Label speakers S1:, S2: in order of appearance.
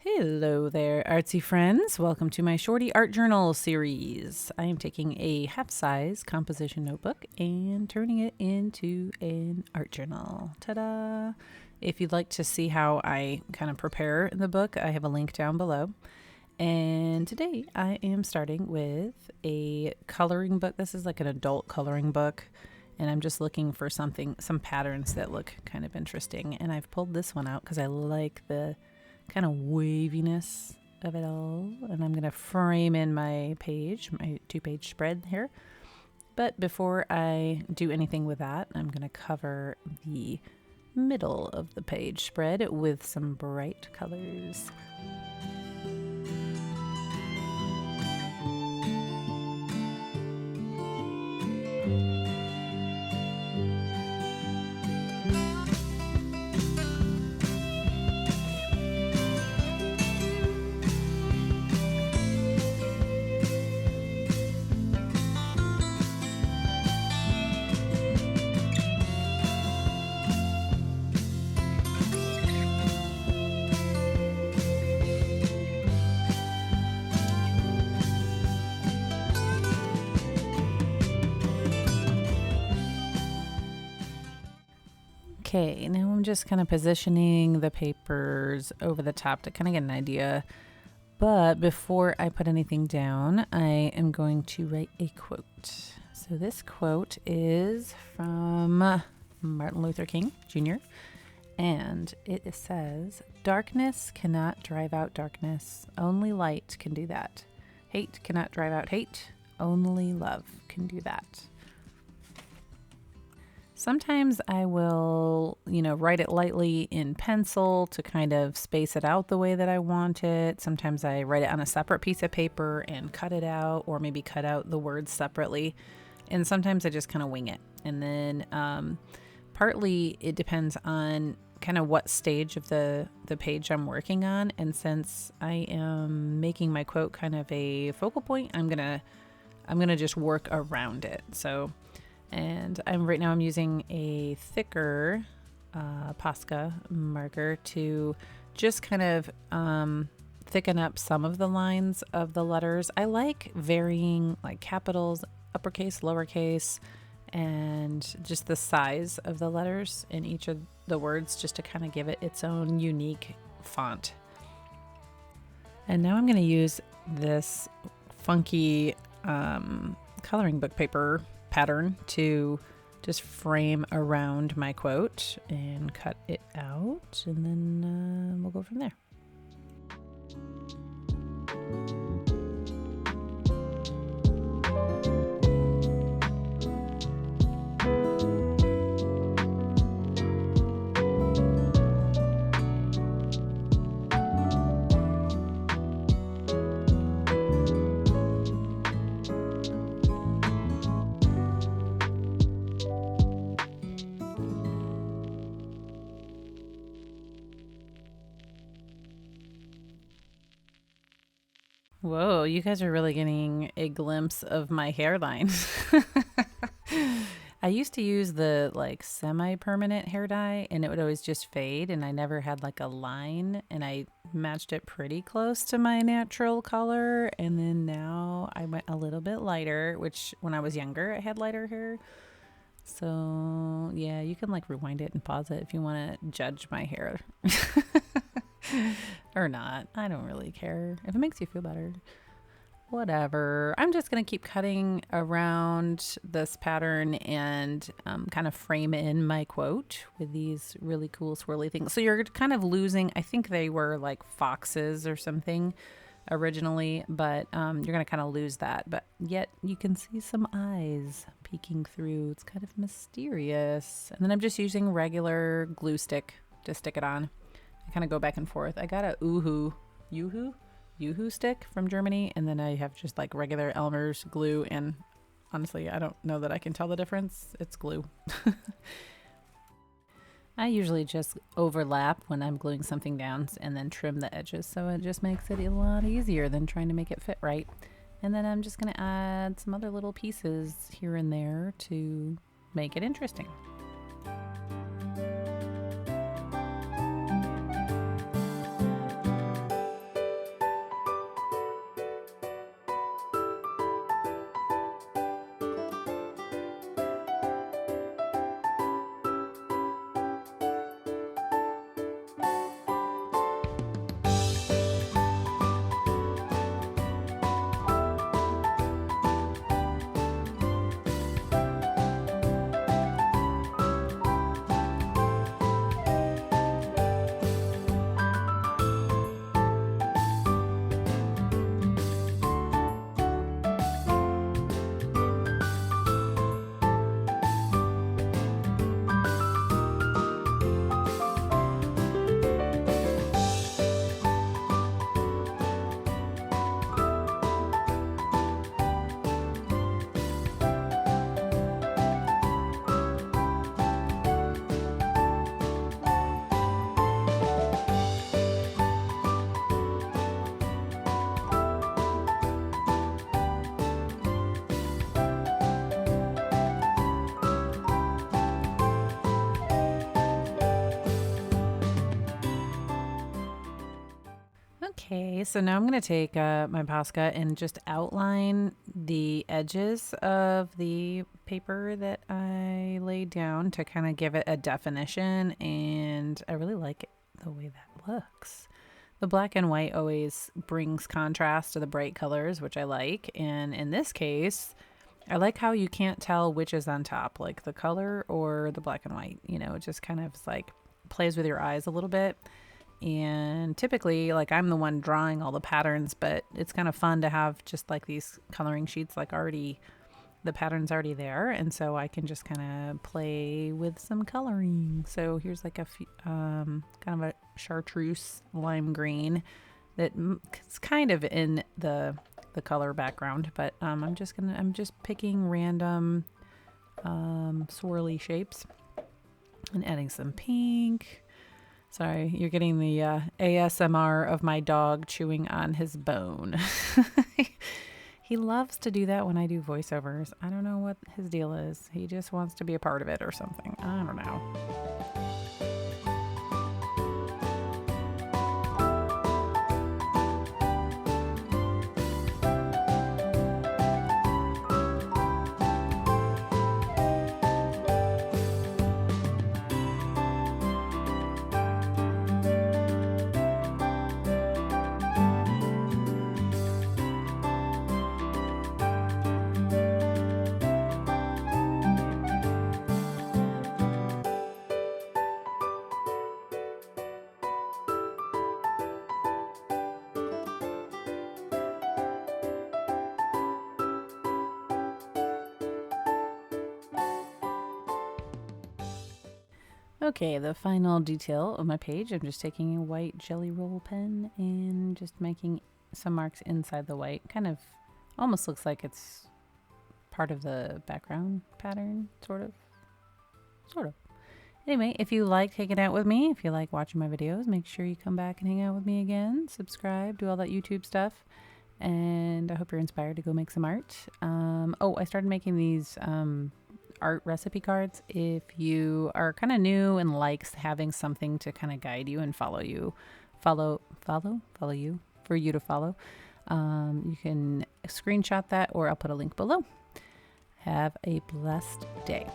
S1: Hello there, artsy friends. Welcome to my Shorty Art Journal series. I am taking a half-size composition notebook and turning it into an art journal. Ta-da! If you'd like to see how I kind of prepare the book, I have a link down below. And today I am starting with a coloring book. This is like an adult coloring book. And I'm just looking for some patterns that look kind of interesting. And I've pulled this one out because I like the kind of waviness of it all, and I'm going to frame in my page, my 2-page spread here. But before I do anything with that, I'm going to cover the middle of the page spread with some bright colors. Okay, now I'm just kind of positioning the papers over the top to kind of get an idea. But before I put anything down, I am going to write a quote. So this quote is from Martin Luther King Jr. And it says, "Darkness cannot drive out darkness. Only light can do that. Hate cannot drive out hate. Only love can do that." Sometimes I will, write it lightly in pencil to kind of space it out the way that I want it. Sometimes I write it on a separate piece of paper and cut it out, or maybe cut out the words separately. And sometimes I just kind of wing it. And then partly it depends on kind of what stage of the page I'm working on. And since I am making my quote kind of a focal point, I'm gonna just work around it. And right now I'm using a thicker Posca marker to just kind of thicken up some of the lines of the letters. I like varying like capitals, uppercase, lowercase, and just the size of the letters in each of the words just to kind of give it its own unique font. And now I'm going to use this funky coloring book paper pattern to just frame around my quote and cut it out, and then we'll go from there. Whoa, you guys are really getting a glimpse of my hairline. I used to use the like semi-permanent hair dye, and it would always just fade, and I never had like a line, and I matched it pretty close to my natural color. And then now I went a little bit lighter, which when I was younger I had lighter hair. So yeah, you can like rewind it and pause it if you want to judge my hair. Or not. I don't really care. If it makes you feel better, whatever. I'm just going to keep cutting around this pattern and kind of frame in my quote with these really cool swirly things. So you're kind of losing, I think they were like foxes or something originally, but you're going to kind of lose that. But yet you can see some eyes peeking through. It's kind of mysterious. And then I'm just using regular glue stick to stick it on. I kind of go back and forth. I got a Yoo-hoo stick from Germany, and then I have just like regular Elmer's glue, and honestly, I don't know that I can tell the difference. It's glue. I usually just overlap when I'm gluing something down and then trim the edges, so it just makes it a lot easier than trying to make it fit right. And then I'm just going to add some other little pieces here and there to make it interesting. Okay, so now I'm going to take my Posca and just outline the edges of the paper that I laid down to kind of give it a definition, and I really like it, the way that looks. The black and white always brings contrast to the bright colors, which I like, and in this case, I like how you can't tell which is on top, like the color or the black and white. You know, it just kind of like plays with your eyes a little bit. And typically, like, I'm the one drawing all the patterns, but it's kind of fun to have just like these coloring sheets, like already the pattern's already there, and so I can just kind of play with some coloring. So here's like a kind of a chartreuse lime green that it's kind of in the color background, but I'm just picking random swirly shapes and adding some pink. Sorry, you're getting the ASMR of my dog chewing on his bone. He loves to do that when I do voiceovers. I don't know what his deal is. He just wants to be a part of it or something. I don't know. Okay, the final detail of my page, I'm just taking a white jelly roll pen and just making some marks inside the white. Kind of almost looks like it's part of the background pattern, sort of. Anyway, if you like hanging out with me, if you like watching my videos, make sure you come back and hang out with me again. Subscribe, do all that YouTube stuff. And I hope you're inspired to go make some art. I started making these art recipe cards. If you are kind of new and likes having something to kind of guide you and follow you for you to follow, you can screenshot that, or I'll put a link below. Have a blessed day.